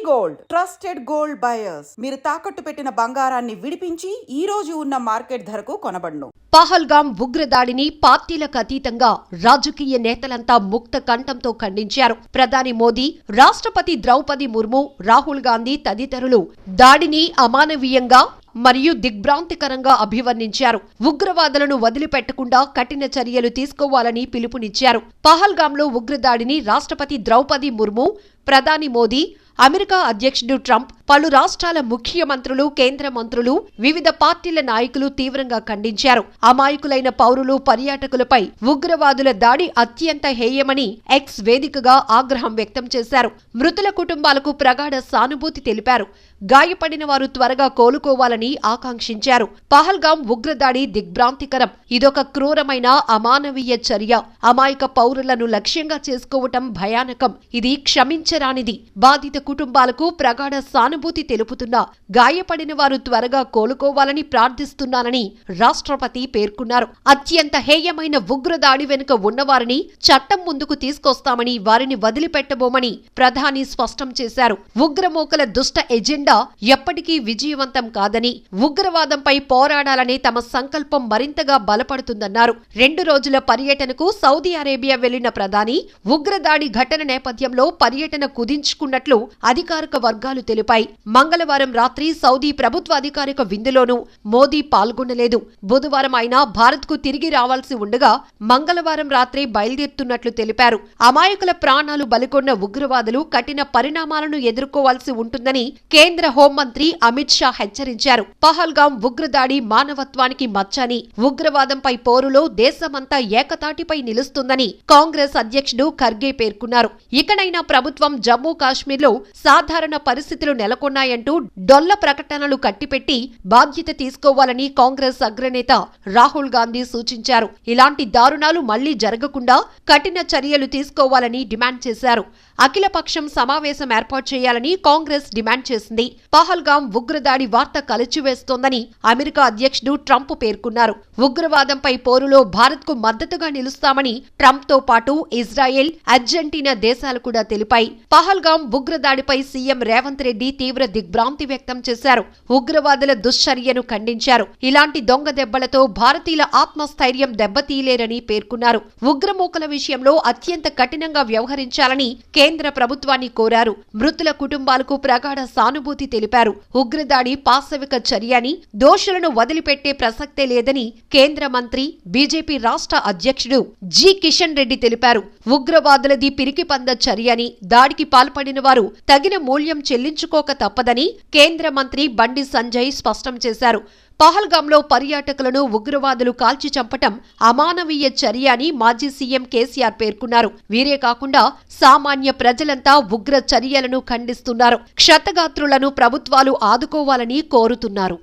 Gold trusted gold buyers. మీరు తాకట్టు పెట్టిన బంగారాన్ని విడిపించి ఈ రోజు ఉన్న మార్కెట్ ధరకు కొనబడును. పహల్గాం ఉగ్రదాడిని పార్టీలకు అతీతంగా రాజకీయ నేతలంతా ముక్త కంఠంతో ఖండించారు. ప్రధాని మోదీ, రాష్ట్రపతి ద్రౌపది ముర్ము, రాహుల్ గాంధీ తదితరులు దాడిని అమానవీయంగా మరియు దిగ్భ్రాంతికరంగా అభివర్ణించారు. ఉగ్రవాదులను వదిలిపెట్టకుండా కఠిన చర్యలు తీసుకోవాలని పిలుపునిచ్చారు. పహల్గాంలో ఉగ్రదాడిని రాష్ట్రపతి ద్రౌపది ముర్ము, ప్రధాని మోదీ, అమెరికా అధ్యక్షుడు ట్రంప్, పలు రాష్ట్రాల ముఖ్యమంత్రులు, కేంద్ర మంత్రులు, వివిధ పార్టీల నాయకులు తీవ్రంగా ఖండించారు. అమాయకులైన పౌరులు, పర్యాటకులపై ఉగ్రవాదుల దాడి అత్యంత హేయమని ఎక్స్ వేదికగా ఆగ్రహం వ్యక్తం చేశారు. మృతుల కుటుంబాలకు ప్రగాఢ సానుభూతి తెలిపారు. గాయపడిన వారు త్వరగా కోలుకోవాలని ఆకాంక్షించారు. పహల్గాం ఉగ్రదాడి దిగ్భ్రాంతికరం. ఇదొక క్రూరమైన అమానవీయ చర్య. అమాయక పౌరులను లక్ష్యంగా చేసుకోవటం భయానకం. ఇది క్షమించరానిది. బాధిత కుటుంబాలకు ప్రగాఢ సానుభూతి తెలుపుతున్నా గాయపడిన వారు త్వరగా కోలుకోవాలని ప్రార్థిస్తున్నానని రాష్ట్రపతి పేర్కొన్నారు. అత్యంత హేయమైన ఉగ్రదాడి వెనుక ఉన్నవారిని చట్టం ముందుకు తీసుకొస్తామని, వారిని వదిలిపెట్టబోమని ప్రధాని స్పష్టం చేశారు. ఉగ్రమూకల దుష్ట ఎజెండా ఎప్పటికీ విజయవంతం కాదని, ఉగ్రవాదంపై పోరాడాలనే తమ సంకల్పం మరింతగా బలపడుతుందన్నారు. 2 రోజుల పర్యటనకు సౌదీ అరేబియా వెళ్లిన ప్రధాని ఉగ్రదాడి ఘటన నేపథ్యంలో పర్యటన కుదించుకున్నట్లు అధికారిక వర్గాలు తెలిపాయి. మంగళవారం రాత్రి సౌదీ ప్రభుత్వ అధికారిక విందులోనూ మోదీ పాల్గొనలేదు. బుధవారం ఆయన భారత్కు తిరిగి రావాల్సి ఉండగా మంగళవారం రాత్రి బయలుదేరుతున్నట్లు తెలిపారు. అమాయకుల ప్రాణాలు బలికొన్న ఉగ్రవాదులు కఠిన పరిణామాలను ఎదుర్కోవాల్సి ఉంటుందని కేంద్ర హోంమంత్రి అమిత్ షా హెచ్చరించారు. పహల్గాం ఉగ్రదాడి మానవత్వానికి మచ్చని, ఉగ్రవాదంపై పోరులో దేశమంతా ఏకతాటిపై నిలుస్తుందని కాంగ్రెస్ అధ్యక్షుడు ఖర్గే పేర్కొన్నారు. ఇకనైనా ప్రభుత్వం జమ్మూ కాశ్మీర్లో సాధారణ పరిస్థితులు నెలకొన్నాయంటూ డొల్ల ప్రకటనలు కట్టిపెట్టి బాధ్యత తీసుకోవాలని కాంగ్రెస్ అగ్రనేత రాహుల్ గాంధీ సూచించారు. ఇలాంటి దారుణాలు మళ్లీ జరగకుండా కఠిన చర్యలు తీసుకోవాలని డిమాండ్ చేశారు. అఖిలపక్షం సమావేశం ఏర్పాటు చేయాలని కాంగ్రెస్ డిమాండ్ చేసింది. పహల్గాం ఉగ్రదాడి వార్త కలిచివేస్తోందని అమెరికా అధ్యక్షుడు ట్రంప్ పేర్కొన్నారు. ఉగ్రవాదంపై పోరులో భారత్కు మద్దతుగా నిలుస్తామని ట్రంప్తో పాటు ఇజ్రాయెల్, అర్జెంటీనా దేశాలు కూడా తెలిపాయి. పహల్గాం ఉగ్రదాడిపై సీఎం రేవంత్ రెడ్డి తీవ్ర దిగ్భ్రాంతి వ్యక్తం చేశారు. ఉగ్రవాదుల దుశ్చర్యను ఖండించారు. ఇలాంటి దొంగ దెబ్బలతో భారతీయుల ఆత్మస్థైర్యం దెబ్బతీయలేరని పేర్కొన్నారు. ఉగ్రమూకల విషయంలో అత్యంత కఠినంగా వ్యవహరించాలని కేంద్ర ప్రభుత్వాన్ని కోరారు. మృతుల కుటుంబాలకు ప్రగాఢ సానుభూతి తెలిపారు. ఉగ్రదాడి పాశవిక చర్య అని, దోషులను వదిలిపెట్టే ప్రసక్తే లేదని కేంద్ర మంత్రి, బీజేపీ రాష్ట్ర అధ్యక్షుడు జి కిషన్ రెడ్డి తెలిపారు. ఉగ్రవాదులది పిరికిపంద చర్య అని, దాడికి పాల్పడిన వారు తగిన మూల్యం చెల్లించుకోక తప్పదని కేంద్ర మంత్రి బండి సంజయ్ స్పష్టం చేశారు. పహల్గాంలో పర్యాటకులను ఉగ్రవాదులు కాల్చి చంపటం అమానవీయ చర్య అని మాజీ సీఎం కేసీఆర్ పేర్కొన్నారు. వీరే కాకుండా సామాన్య ప్రజలంతా ఉగ్ర చర్యలను ఖండిస్తున్నారు. క్షతగాత్రులను ప్రభుత్వాలు ఆదుకోవాలని కోరుతున్నారు.